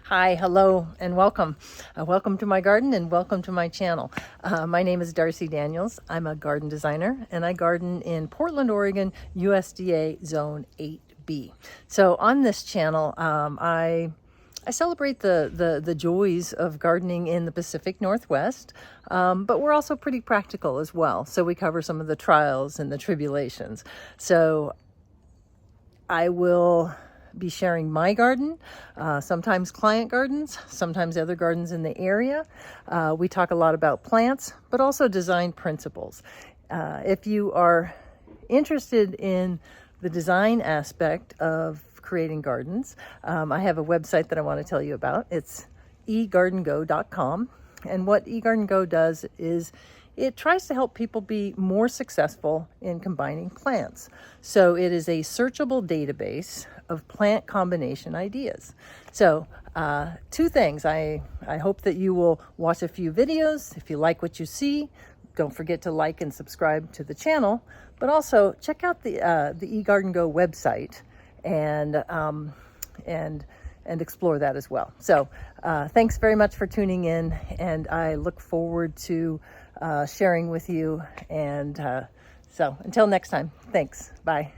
Hi, hello, and welcome. Welcome to my garden and welcome to my channel. My name is Darcy Daniels. I'm a garden designer and I garden in Portland, Oregon, USDA Zone 8B. So on this channel, I celebrate the joys of gardening in the Pacific Northwest, but we're also pretty practical as well. So we cover some of the trials and the tribulations. So I will be sharing my garden, sometimes client gardens, sometimes other gardens in the area. We talk a lot about plants, but also design principles. If you are interested in the design aspect of creating gardens, I have a website that I want to tell you about. It's eGardenGo.com. And what eGardenGo does is it tries to help people be more successful in combining plants. So it is a searchable database of plant combination ideas. So two things. I hope that you will watch a few videos. If you like what you see, don't forget to like and subscribe to the channel, but also check out the eGardenGo website and explore that as well. So thanks very much for tuning in, and I look forward to sharing with you. And so until next time, thanks. Bye.